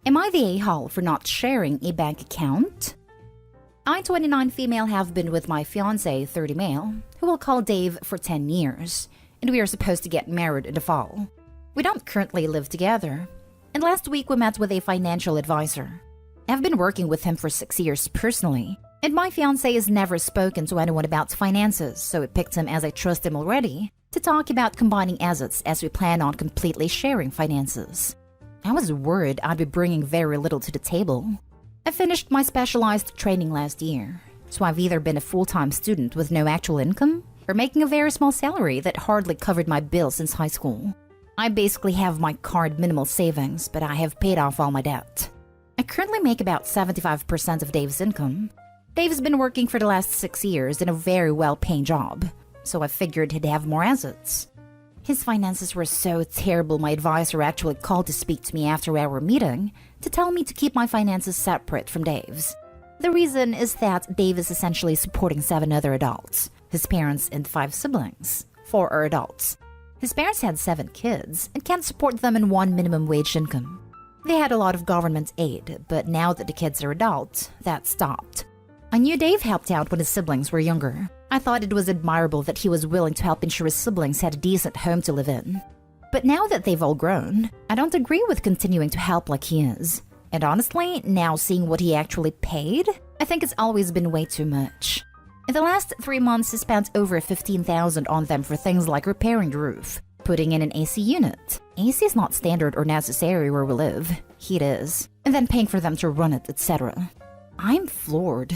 Am I the a-hole for not sharing a bank account? I, 29 female, have been with my fiancé, 30 male, who we'll call Dave, for 10 years, and we are supposed to get married in the fall. We don't currently live together, and last week we met with a financial advisor. I've been working with him for 6 years personally, and my fiancé has never spoken to anyone about finances, so I picked him, as I trust him already, to talk about combining assets as we plan on completely sharing finances. I was worried I'd be bringing very little to the table. I finished my specialized training last year, so I've either been a full-time student with no actual income or making a very small salary that hardly covered my bills since high school. I basically have my card minimal savings, but I have paid off all my debt. I currently make about 75% of Dave's income. Dave's been working for the last 6 years in a very well-paying job, so I figured he'd have more assets. His finances were so terrible my advisor actually called to speak to me after our meeting to tell me to keep my finances separate from Dave's. The reason is that Dave is essentially supporting 7 other adults, his parents and 5 siblings. 4 are adults. His parents had 7 kids and can't support them in one minimum wage income. They had a lot of government aid, but now that the kids are adults, that stopped. I knew Dave helped out when his siblings were younger. I thought it was admirable that he was willing to help ensure his siblings had a decent home to live in. But now that they've all grown, I don't agree with continuing to help like he is. And honestly, now seeing what he actually paid, I think it's always been way too much. In the last 3 months, he spent over $15,000 on them for things like repairing the roof, putting in an AC unit. AC is not standard or necessary where we live. Heat is. And then paying for them to run it, etc. I'm floored.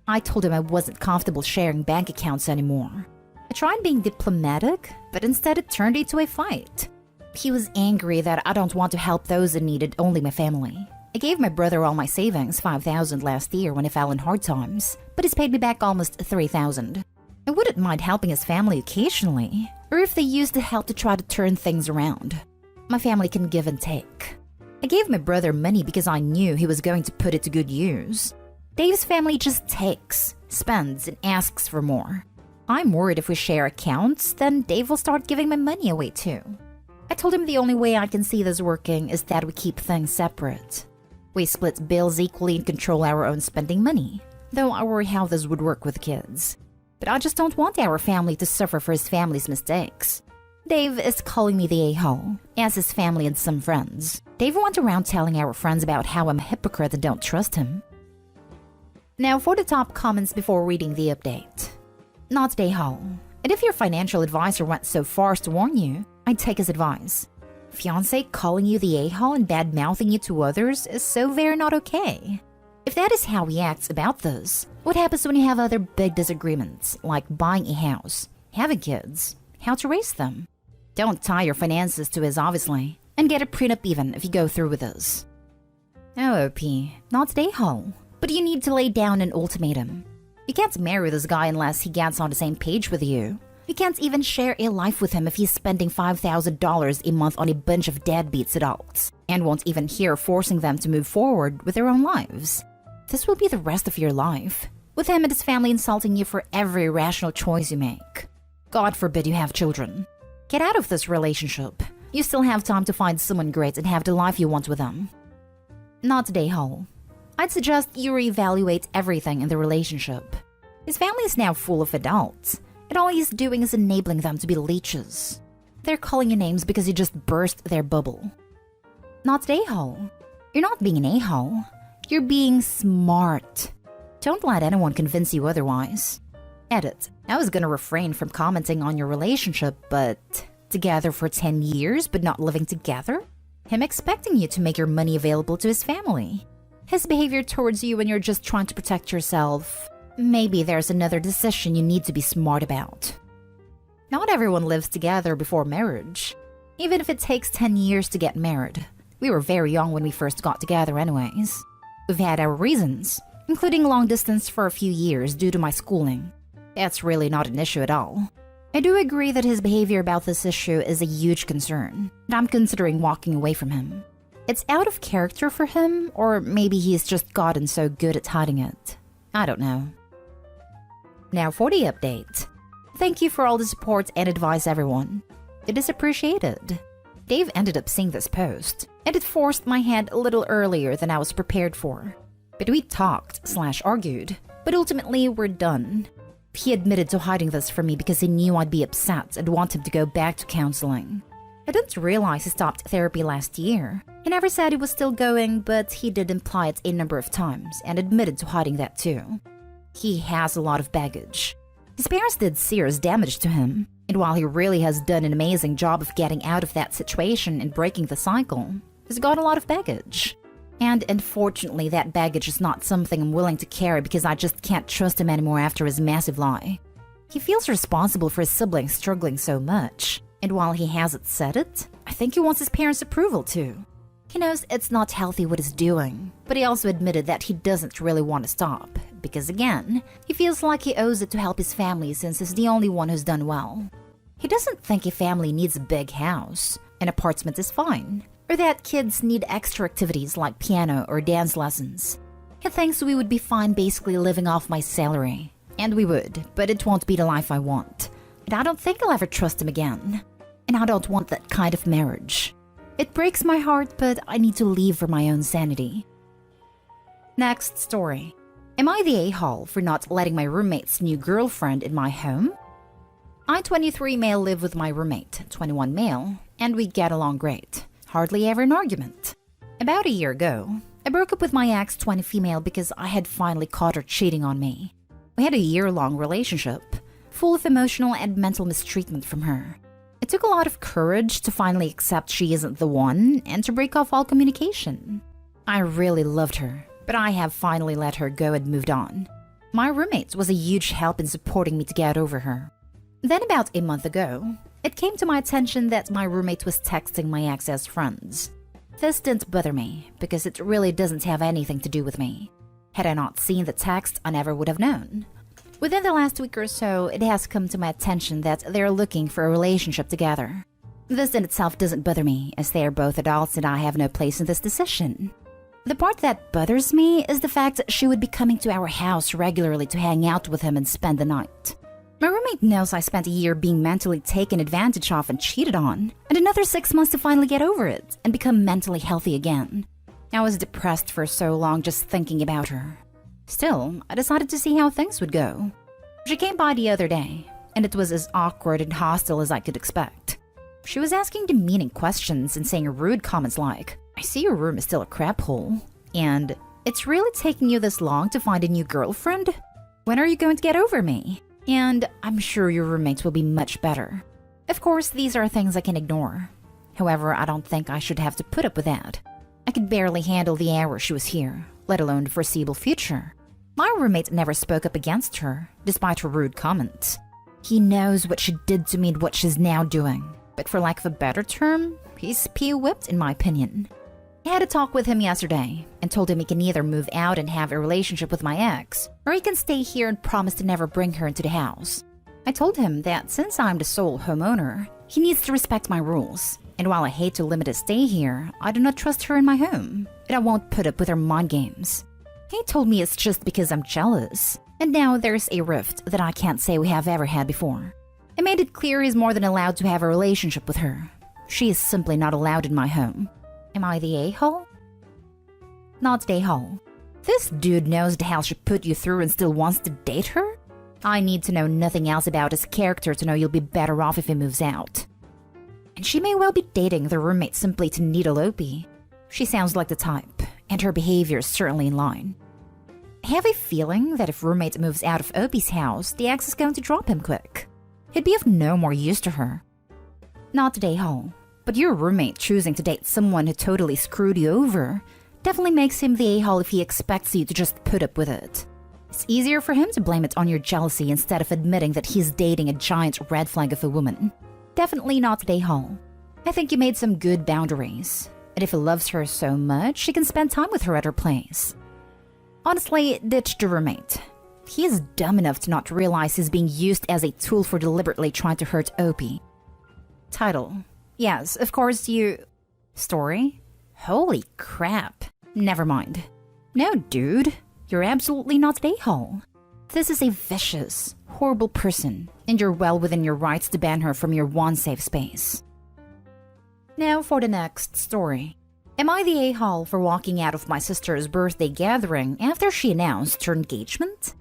I told him I wasn't comfortable sharing bank accounts anymore. I tried being diplomatic, but instead it turned into a fight. He was angry that I don't want to help those in need, only my family. I gave my brother all my savings, $5,000 last year when he fell in hard times, but he's paid me back almost $3,000. I wouldn't mind helping his family occasionally, or if they used the help to try to turn things around. My family can give and take. I gave my brother money because I knew he was going to put it to good use. Dave's family just takes, spends, and asks for more. I'm worried if we share accounts, then Dave will start giving my money away too. I told him the only way I can see this working is that we keep things separate. We split bills equally and control our own spending money, though I worry how this would work with kids. But I just don't want our family to suffer for his family's mistakes. Dave is calling me the a-hole, as his family and some friends. Dave went around telling our friends about how I'm a hypocrite and don't trust him. Now for the top comments before reading the update. Not the a-hole. And if your financial advisor went so far as to warn you, I'd take his advice. Fiancé calling you the a-hole and bad-mouthing you to others is so very not okay. If that is how he acts about this, what happens when you have other big disagreements, like buying a house, having kids, how to raise them? Don't tie your finances to his, obviously, and get a prenup even if you go through with this. Oh, OP, not the a-hole. But you need to lay down an ultimatum. You can't marry this guy unless he gets on the same page with you. You can't even share a life with him if he's spending $5,000 a month on a bunch of deadbeats adults, and won't even hear forcing them to move forward with their own lives. This will be the rest of your life, with him and his family insulting you for every rational choice you make. God forbid you have children. Get out of this relationship. You still have time to find someone great and have the life you want with them. Not the a-hole. I'd suggest you reevaluate everything in the relationship. His family is now full of adults, and all he's doing is enabling them to be leeches. They're calling you names because you just burst their bubble. Not the a-hole. You're not being an a-hole. You're being smart. Don't let anyone convince you otherwise. Edit. I was gonna refrain from commenting on your relationship, but together for 10 years but not living together? Him expecting you to make your money available to his family. His behavior towards you when you're just trying to protect yourself. Maybe there's another decision you need to be smart about. Not everyone lives together before marriage. Even if it takes 10 years to get married. We were very young when we first got together anyways. We've had our reasons, including long distance for a few years due to my schooling. That's really not an issue at all. I do agree that his behavior about this issue is a huge concern, and I'm considering walking away from him. It's out of character for him, or maybe he's just gotten so good at hiding it. I don't know. Now for the update. Thank you for all the support and advice, everyone. It is appreciated. Dave ended up seeing this post. and it forced my hand a little earlier than I was prepared for. But we talked/argued, but ultimately we're done. He admitted to hiding this from me because he knew I'd be upset and wanted to go back to counseling. I didn't realize he stopped therapy last year. He never said he was still going, but he did imply it a number of times and admitted to hiding that too. He has a lot of baggage. His parents did serious damage to him, and while he really has done an amazing job of getting out of that situation and breaking the cycle, he's got a lot of baggage. And unfortunately, that baggage is not something I'm willing to carry because I just can't trust him anymore after his massive lie. He feels responsible for his siblings struggling so much, and while he hasn't said it, I think he wants his parents' approval too. He knows it's not healthy what he's doing, but he also admitted that he doesn't really want to stop, because again, he feels like he owes it to help his family since he's the only one who's done well. He doesn't think a family needs a big house, an apartment is fine, or that kids need extra activities like piano or dance lessons. He thinks we would be fine basically living off my salary. And we would, but it won't be the life I want. And I don't think I'll ever trust him again. And I don't want that kind of marriage. It breaks my heart, but I need to leave for my own sanity. Next story. Am I the a-hole for not letting my roommate's new girlfriend in my home? I, 23 male, live with my roommate, 21 male, and we get along great. Hardly ever an argument. About a year ago, I broke up with my ex, 20 female, because I had finally caught her cheating on me. We had a year-long relationship, full of emotional and mental mistreatment from her. It took a lot of courage to finally accept she isn't the one and to break off all communication. I really loved her, but I have finally let her go and moved on. My roommate was a huge help in supporting me to get over her. Then about a month ago, it came to my attention that my roommate was texting my ex as friends. This didn't bother me, because it really doesn't have anything to do with me. Had I not seen the text, I never would have known. Within the last week or so, it has come to my attention that they're looking for a relationship together. This in itself doesn't bother me, as they are both adults and I have no place in this decision. The part that bothers me is the fact that she would be coming to our house regularly to hang out with him and spend the night. My roommate knows I spent a year being mentally taken advantage of and cheated on, and another 6 months to finally get over it and become mentally healthy again. I was depressed for so long just thinking about her. Still, I decided to see how things would go. She came by the other day, and it was as awkward and hostile as I could expect. She was asking demeaning questions and saying rude comments like, "I see your room is still a crap hole," and "It's really taking you this long to find a new girlfriend? When are you going to get over me?" And "I'm sure your roommates will be much better." Of course, these are things I can ignore. However, I don't think I should have to put up with that. I could barely handle the hour she was here, let alone the foreseeable future. My roommate never spoke up against her, despite her rude comments. He knows what she did to me and what she's now doing. But for lack of a better term, he's pee-whipped in my opinion. I had a talk with him yesterday and told him he can either move out and have a relationship with my ex, or he can stay here and promise to never bring her into the house. I told him that since I'm the sole homeowner, he needs to respect my rules. And while I hate to limit his stay here, I do not trust her in my home, and I won't put up with her mind games. He told me it's just because I'm jealous, and now there's a rift that I can't say we have ever had before. I made it clear he's more than allowed to have a relationship with her. She is simply not allowed in my home. Am I the a-hole? Not the a-hole. This dude knows the hell she put you through and still wants to date her? I need to know nothing else about his character to know you'll be better off if he moves out. And she may well be dating the roommate simply to needle Opie. She sounds like the type, and her behavior is certainly in line. I have a feeling that if roommate moves out of Opie's house, the ex is going to drop him quick. He'd be of no more use to her. Not the a-hole. But your roommate choosing to date someone who totally screwed you over definitely makes him the a-hole if he expects you to just put up with it. It's easier for him to blame it on your jealousy instead of admitting that he's dating a giant red flag of a woman. Definitely not the a-hole. I think you made some good boundaries, and if he loves her so much, he can spend time with her at her place. Honestly, ditch the roommate. He is dumb enough to not realize he's being used as a tool for deliberately trying to hurt Opie. Title: Yes, of course you... Story? Holy crap. Never mind. No, dude. You're absolutely not an a-hole. This is a vicious, horrible person, and you're well within your rights to ban her from your one safe space. Now for the next story. Am I the a-hole for walking out of my sister's birthday gathering after she announced her engagement?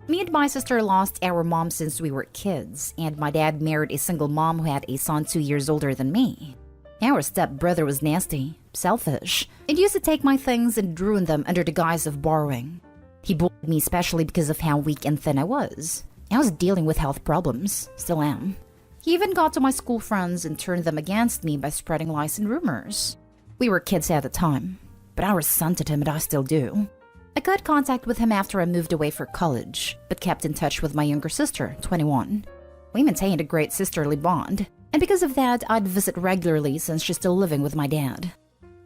Me and my sister lost our mom since we were kids, and my dad married a single mom who had a son 2 years older than me. Our stepbrother was nasty, selfish, and used to take my things and ruin them under the guise of borrowing. He bullied me especially because of how weak and thin I was. I was dealing with health problems, still am. He even got to my school friends and turned them against me by spreading lies and rumors. We were kids at the time, but I resented him and I still do. I cut contact with him after I moved away for college, but kept in touch with my younger sister, 21. We maintained a great sisterly bond, and because of that, I'd visit regularly since she's still living with my dad.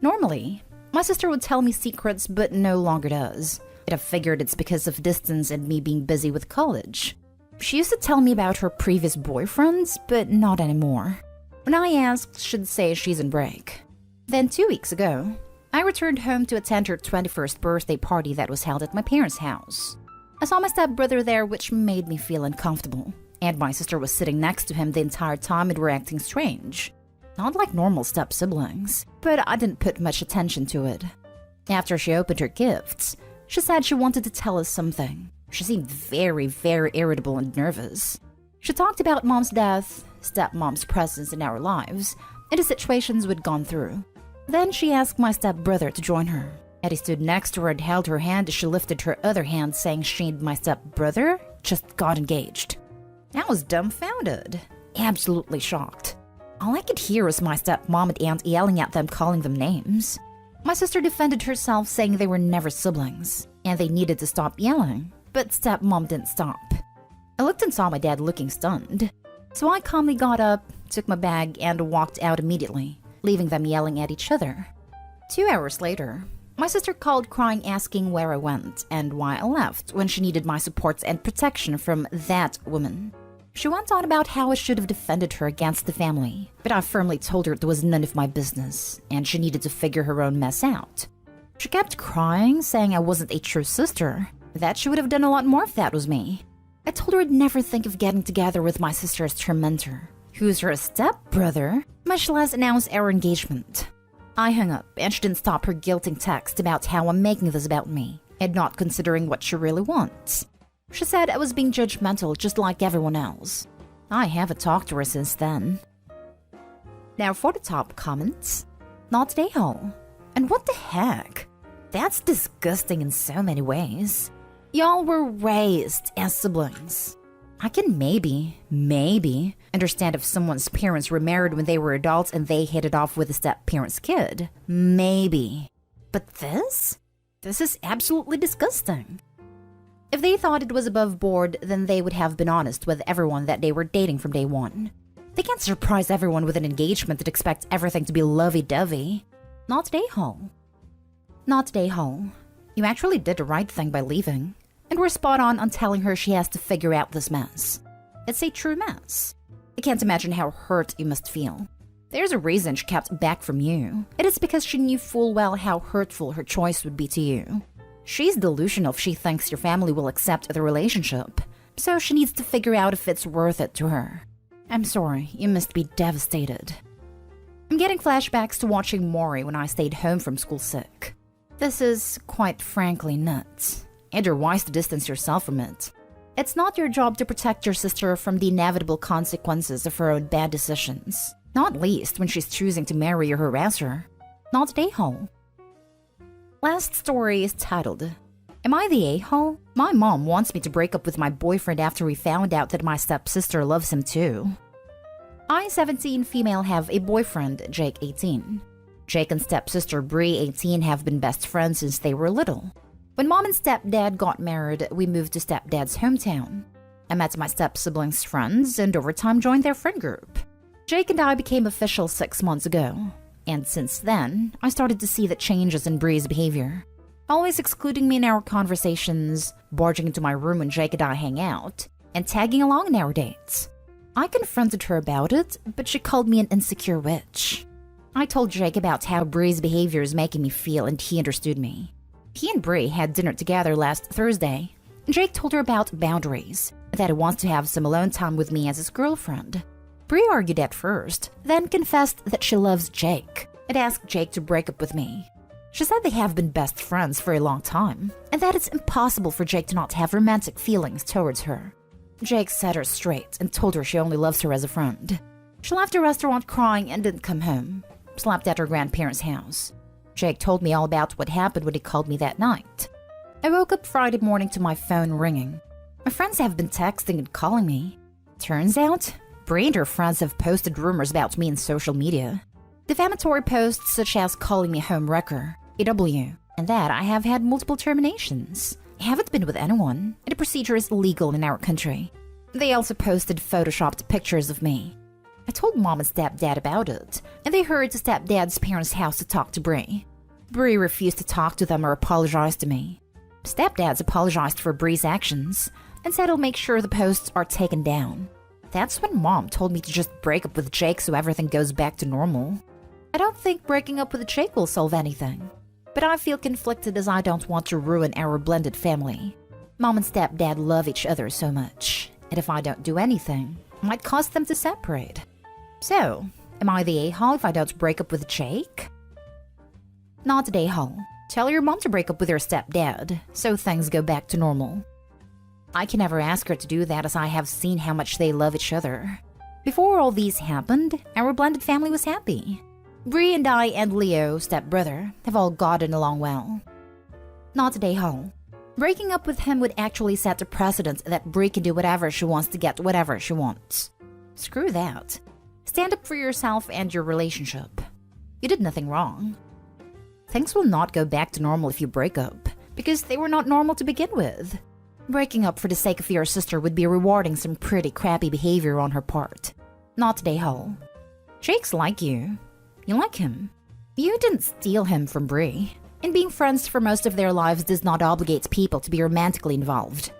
Normally, my sister would tell me secrets, but no longer does. But I figured it's because of distance and me being busy with college. She used to tell me about her previous boyfriends, but not anymore. When I asked, she'd say she's on break. Then 2 weeks ago, I returned home to attend her 21st birthday party that was held at my parents' house. I saw my stepbrother there, which made me feel uncomfortable, and my sister was sitting next to him the entire time and were acting strange. Not like normal step-siblings, but I didn't put much attention to it. After she opened her gifts, she said she wanted to tell us something. She seemed very, very irritable and nervous. She talked about mom's death, stepmom's presence in our lives, and the situations we'd gone through. Then she asked my stepbrother to join her. Eddie stood next to her and held her hand as she lifted her other hand, saying she and my stepbrother just got engaged. I was dumbfounded, absolutely shocked. All I could hear was my stepmom and aunt yelling at them, calling them names. My sister defended herself, saying they were never siblings, and they needed to stop yelling, but stepmom didn't stop. I looked and saw my dad looking stunned, so I calmly got up, took my bag, and walked out immediately, leaving them yelling at each other. 2 hours later, my sister called crying, asking where I went and why I left when she needed my support and protection from that woman. She went on about how I should have defended her against the family, but I firmly told her it was none of my business and she needed to figure her own mess out. She kept crying, saying I wasn't a true sister, that she would have done a lot more if that was me. I told her I'd never think of getting together with my sister's tormentor, who's her stepbrother, much less announce our engagement. I hung up, and she didn't stop her guilting text about how I'm making this about me, and not considering what she really wants. She said I was being judgmental just like everyone else. I haven't talked to her since then. Now for the top comments. Not a-hole. And what the heck? That's disgusting in so many ways. Y'all were raised as siblings. I can maybe understand if someone's parents were married when they were adults and they hit it off with a step-parent's kid. Maybe. But this? This is absolutely disgusting. If they thought it was above board, then they would have been honest with everyone that they were dating from day one. They can't surprise everyone with an engagement and expect everything to be lovey-dovey. Not a-hole. Not a-hole. You actually did the right thing by leaving. And we're spot on telling her she has to figure out this mess. It's a true mess. I can't imagine how hurt you must feel. There's a reason she kept back from you. It is because she knew full well how hurtful her choice would be to you. She's delusional if she thinks your family will accept the relationship, so she needs to figure out if it's worth it to her. I'm sorry, you must be devastated. I'm getting flashbacks to watching Maury when I stayed home from school sick. This is, quite frankly, nuts. And you're wise to distance yourself from it. It's not your job to protect your sister from the inevitable consequences of her own bad decisions. Not least when she's choosing to marry your harasser. Not an a-hole. Last story is titled, Am I the a-hole? My mom wants me to break up with my boyfriend after we found out that my stepsister loves him too. I, 17 female, have a boyfriend, Jake, 18. Jake and stepsister Bree, 18, have been best friends since they were little. When mom and stepdad got married, we moved to stepdad's hometown. I met my step-siblings' friends and over time joined their friend group. Jake and I became official 6 months ago. And since then, I started to see the changes in Bree's behavior. Always excluding me in our conversations, barging into my room when Jake and I hang out, and tagging along in our dates. I confronted her about it, but she called me an insecure witch. I told Jake about how Bree's behavior is making me feel, and he understood me. He and Bree had dinner together last Thursday. Jake told her about boundaries, that he wants to have some alone time with me as his girlfriend. Bree argued at first, then confessed that she loves Jake, and asked Jake to break up with me. She said they have been best friends for a long time, and that it's impossible for Jake to not have romantic feelings towards her. Jake set her straight and told her she only loves her as a friend. She left the restaurant crying and didn't come home. Slept at her grandparents' house. Jake told me all about what happened when he called me that night. I woke up Friday morning to my phone ringing. My friends have been texting and calling me. Turns out, Bree and her friends have posted rumors about me in social media. Defamatory posts such as calling me home wrecker, AW, and that I have had multiple terminations. I haven't been with anyone, and the procedure is illegal in our country. They also posted photoshopped pictures of me. I told mom and stepdad about it, and they hurried to stepdad's parents' house to talk to Bree. Bree refused to talk to them or apologize to me. Stepdad's apologized for Bree's actions and said he'll make sure the posts are taken down. That's when mom told me to just break up with Jake so everything goes back to normal. I don't think breaking up with Jake will solve anything, but I feel conflicted as I don't want to ruin our blended family. Mom and stepdad love each other so much, and if I don't do anything, it might cause them to separate. So, am I the a-hole if I don't break up with Jake? Not the a-hole. Tell your mom to break up with her stepdad, so things go back to normal. I can never ask her to do that as I have seen how much they love each other. Before all these happened, our blended family was happy. Bree and I and Leo, stepbrother, have all gotten along well. Not the a-hole. Breaking up with him would actually set the precedent that Bree can do whatever she wants to get whatever she wants. Screw that. Stand up for yourself and your relationship. You did nothing wrong. Things will not go back to normal if you break up, because they were not normal to begin with. Breaking up for the sake of your sister would be rewarding some pretty crappy behavior on her part. Not the a-hole. Jake's like you. You like him. You didn't steal him from Bree. And being friends for most of their lives does not obligate people to be romantically involved.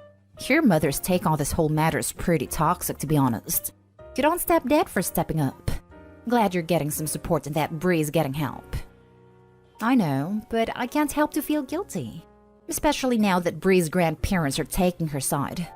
Your mother's take on this whole matter is pretty toxic, to be honest. Good on stepdad for stepping up. Glad you're getting some support and that Bree's getting help. I know, but I can't help to feel guilty. Especially now that Bree's grandparents are taking her side.